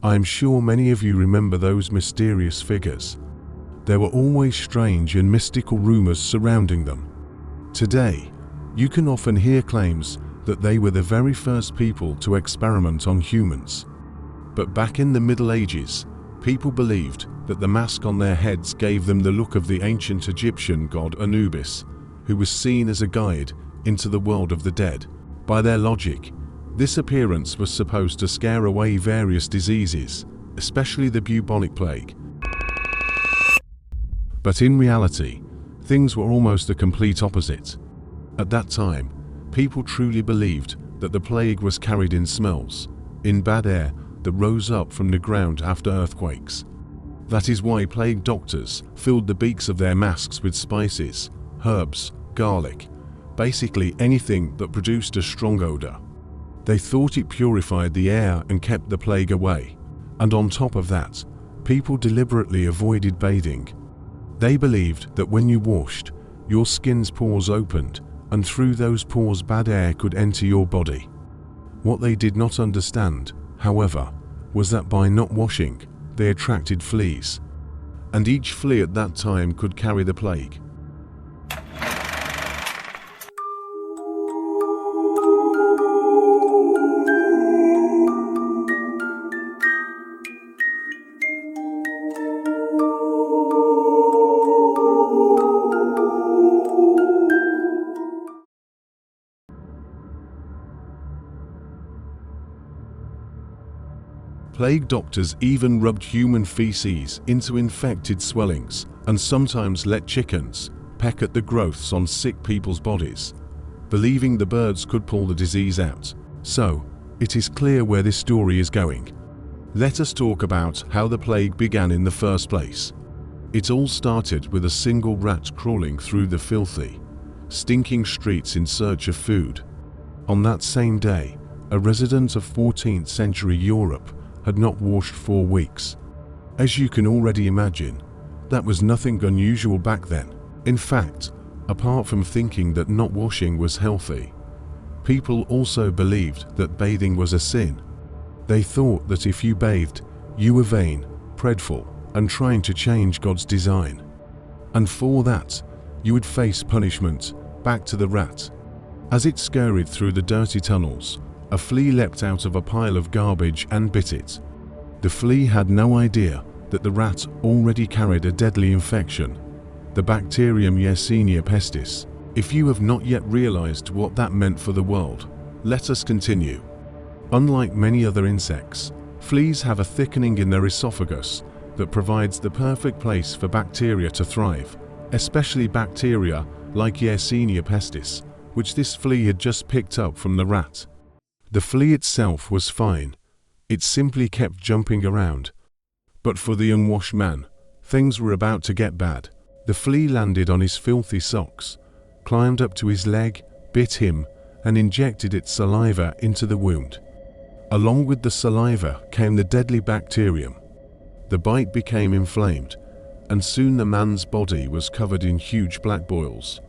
I am sure many of you remember those mysterious figures. There were always strange and mystical rumors surrounding them. Today, you can often hear claims that they were the very first people to experiment on humans. But back in the Middle Ages, people believed that the mask on their heads gave them the look of the ancient Egyptian god Anubis, who was seen as a guide into the world of the dead. By their logic, this appearance was supposed to scare away various diseases, especially the bubonic plague. But in reality, things were almost the complete opposite. At that time, people truly believed that the plague was carried in smells, in bad air that rose up from the ground after earthquakes. That is why plague doctors filled the beaks of their masks with spices, herbs, garlic, basically anything that produced a strong odor. They thought it purified the air and kept the plague away. And on top of that, people deliberately avoided bathing. They believed that when you washed, your skin's pores opened, and through those pores bad air could enter your body. What they did not understand, however, was that by not washing, they attracted fleas. And each flea at that time could carry the plague. Plague doctors even rubbed human feces into infected swellings and sometimes let chickens peck at the growths on sick people's bodies, believing the birds could pull the disease out. So, it is clear where this story is going. Let us talk about how the plague began in the first place. It all started with a single rat crawling through the filthy, stinking streets in search of food. On that same day, a resident of 14th century Europe had not washed for weeks. As you can already imagine, that was nothing unusual back then. In fact, apart from thinking that not washing was healthy, people also believed that bathing was a sin. They thought that if you bathed, you were vain, prideful, and trying to change God's design. And for that, you would face punishment. Back to the rat. As it scurried through the dirty tunnels, a flea leapt out of a pile of garbage and bit it. The flea had no idea that the rat already carried a deadly infection, the bacterium Yersinia pestis. If you have not yet realized what that meant for the world, let us continue. Unlike many other insects, fleas have a thickening in their esophagus that provides the perfect place for bacteria to thrive, especially bacteria like Yersinia pestis, which this flea had just picked up from the rat. The flea itself was fine. It simply kept jumping around. But for the unwashed man, things were about to get bad. The flea landed on his filthy socks, climbed up to his leg, bit him, and injected its saliva into the wound. Along with the saliva came the deadly bacterium. The bite became inflamed, and soon the man's body was covered in huge black boils.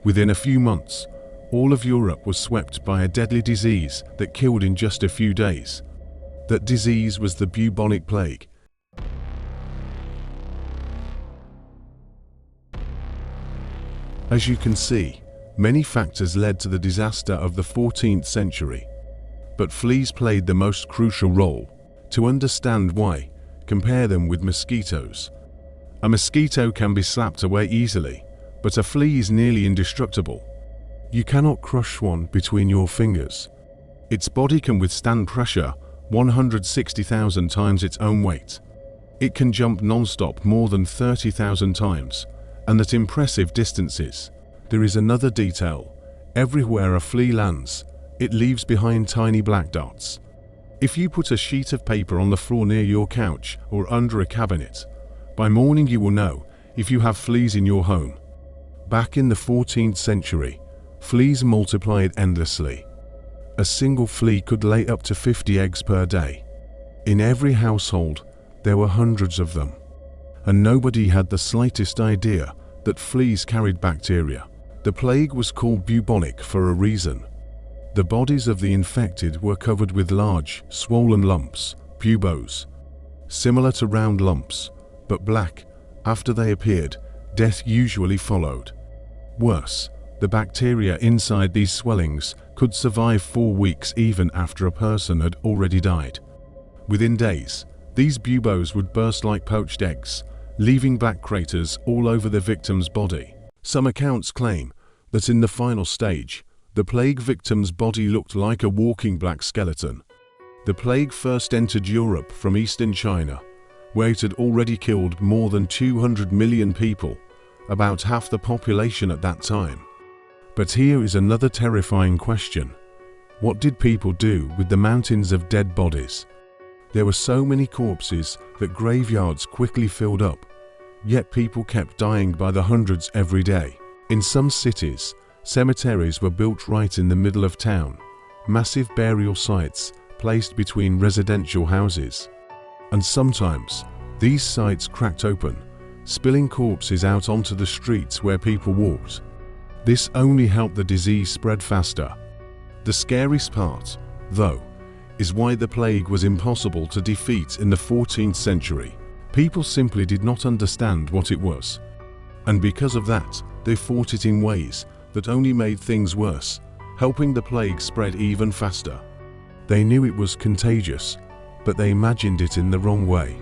Within a few months, all of Europe was swept by a deadly disease that killed in just a few days. That disease was the bubonic plague. As you can see, many factors led to the disaster of the 14th century. But fleas played the most crucial role. To understand why, compare them with mosquitoes. A mosquito can be slapped away easily, but a flea is nearly indestructible. You cannot crush one between your fingers. Its body can withstand pressure 160,000 times its own weight. It can jump non-stop more than 30,000 times, and at impressive distances. There is another detail. Everywhere a flea lands, it leaves behind tiny black dots. If you put a sheet of paper on the floor near your couch or under a cabinet, by morning you will know if you have fleas in your home. Back in the 14th century, fleas multiplied endlessly. A single flea could lay up to 50 eggs per day. In every household, there were hundreds of them. And nobody had the slightest idea that fleas carried bacteria. The plague was called bubonic for a reason. The bodies of the infected were covered with large, swollen lumps, buboes. Similar to round lumps, but black. After they appeared, death usually followed. Worse, the bacteria inside these swellings could survive 4 weeks even after a person had already died. Within days, these buboes would burst like poached eggs, leaving black craters all over the victim's body. Some accounts claim that in the final stage, the plague victim's body looked like a walking black skeleton. The plague first entered Europe from eastern China, where it had already killed more than 200 million people, about half the population at that time. But here is another terrifying question. What did people do with the mountains of dead bodies? There were so many corpses that graveyards quickly filled up, yet people kept dying by the hundreds every day. In some cities, cemeteries were built right in the middle of town, massive burial sites placed between residential houses. And sometimes, these sites cracked open, spilling corpses out onto the streets where people walked. This only helped the disease spread faster. The scariest part, though, is why the plague was impossible to defeat in the 14th century. People simply did not understand what it was. And because of that, they fought it in ways that only made things worse, helping the plague spread even faster. They knew it was contagious, but they imagined it in the wrong way.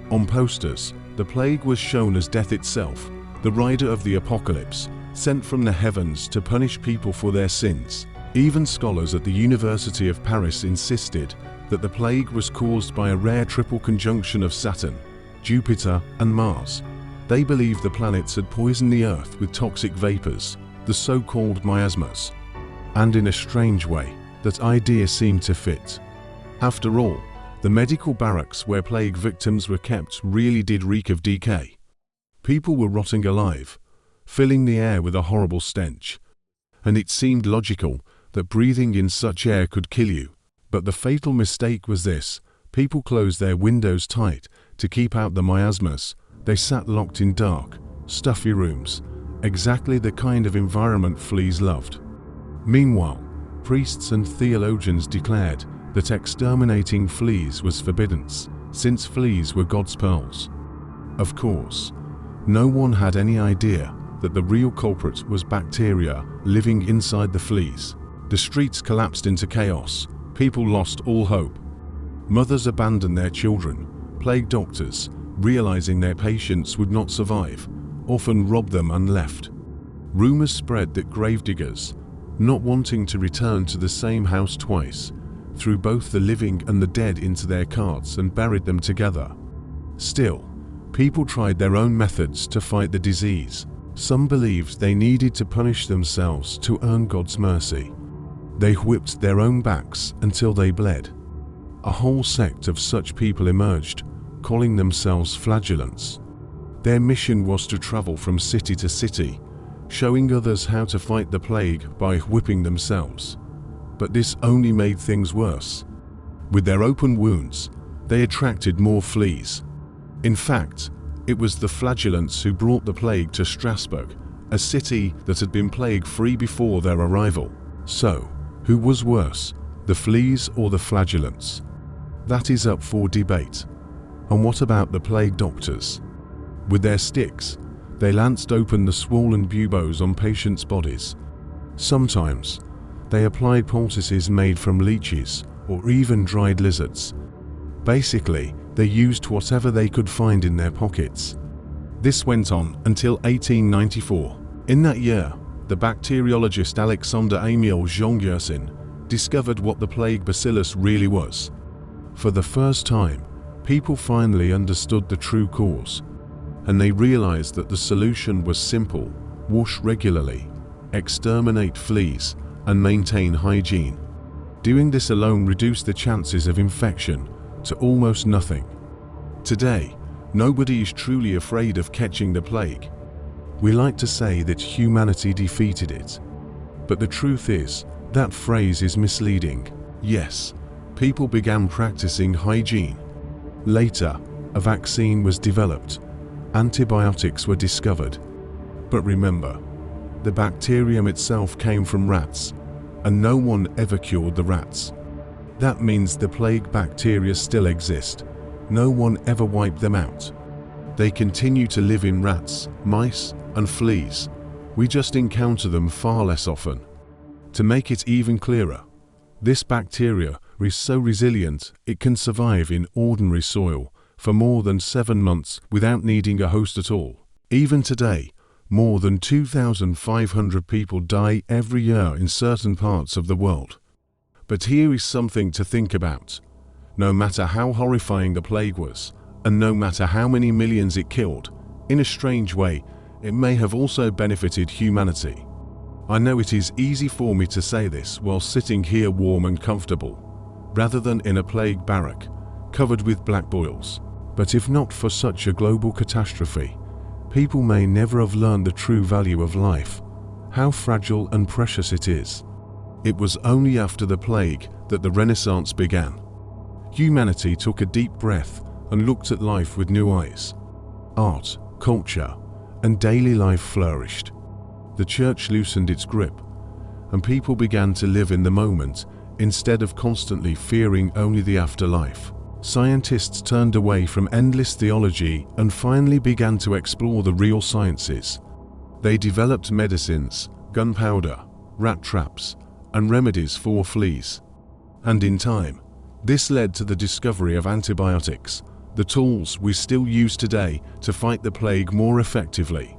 On posters, the plague was shown as death itself, the rider of the apocalypse, sent from the heavens to punish people for their sins. Even scholars at the University of Paris insisted that the plague was caused by a rare triple conjunction of Saturn, Jupiter, and Mars. They believed the planets had poisoned the Earth with toxic vapors, the so-called miasmas. And in a strange way, that idea seemed to fit. After all, the medical barracks where plague victims were kept really did reek of decay. People were rotting alive, filling the air with a horrible stench. And it seemed logical that breathing in such air could kill you. But the fatal mistake was this: people closed their windows tight to keep out the miasmas. They sat locked in dark, stuffy rooms, exactly the kind of environment fleas loved. Meanwhile, priests and theologians declared that exterminating fleas was forbidden, since fleas were God's pearls. Of course, no one had any idea that the real culprit was bacteria living inside the fleas. The streets collapsed into chaos. People lost all hope. Mothers abandoned their children. Plague doctors, realizing their patients would not survive, often robbed them and left. Rumors spread that gravediggers, not wanting to return to the same house twice, threw both the living and the dead into their carts and buried them together. Still, people tried their own methods to fight the disease. Some believed they needed to punish themselves to earn God's mercy. They whipped their own backs until they bled. A whole sect of such people emerged, calling themselves flagellants. Their mission was to travel from city to city, showing others how to fight the plague by whipping themselves. But this only made things worse. With their open wounds, they attracted more fleas. In fact, it was the flagellants who brought the plague to Strasbourg, a city that had been plague-free before their arrival. So, who was worse, the fleas or the flagellants? That is up for debate. And what about the plague doctors? With their sticks, they lanced open the swollen buboes on patients' bodies. Sometimes, they applied poultices made from leeches or even dried lizards. Basically, they used whatever they could find in their pockets. This went on until 1894. In that year, the bacteriologist Alexander Emil Jean discovered what the plague bacillus really was. For the first time, people finally understood the true cause, and they realized that the solution was simple: wash regularly, exterminate fleas, and maintain hygiene. Doing this alone reduced the chances of infection to almost nothing. Today, nobody is truly afraid of catching the plague. We like to say that humanity defeated it. But the truth is, that phrase is misleading. Yes, people began practicing hygiene. Later, a vaccine was developed. Antibiotics were discovered. But remember, the bacterium itself came from rats, and no one ever cured the rats. That means the plague bacteria still exist. No one ever wiped them out. They continue to live in rats, mice, and fleas. We just encounter them far less often. To make it even clearer, this bacteria is so resilient it can survive in ordinary soil for more than 7 months without needing a host at all. Even today, more than 2,500 people die every year in certain parts of the world. But here is something to think about. No matter how horrifying the plague was, and no matter how many millions it killed, in a strange way, it may have also benefited humanity. I know it is easy for me to say this while sitting here warm and comfortable, rather than in a plague barrack, covered with black boils. But if not for such a global catastrophe, people may never have learned the true value of life, how fragile and precious it is. It was only after the plague that the Renaissance began. Humanity took a deep breath and looked at life with new eyes. Art, culture, and daily life flourished. The church loosened its grip, and people began to live in the moment instead of constantly fearing only the afterlife. Scientists turned away from endless theology and finally began to explore the real sciences. They developed medicines, gunpowder, rat traps, and remedies for fleas. And in time, this led to the discovery of antibiotics, the tools we still use today to fight the plague more effectively.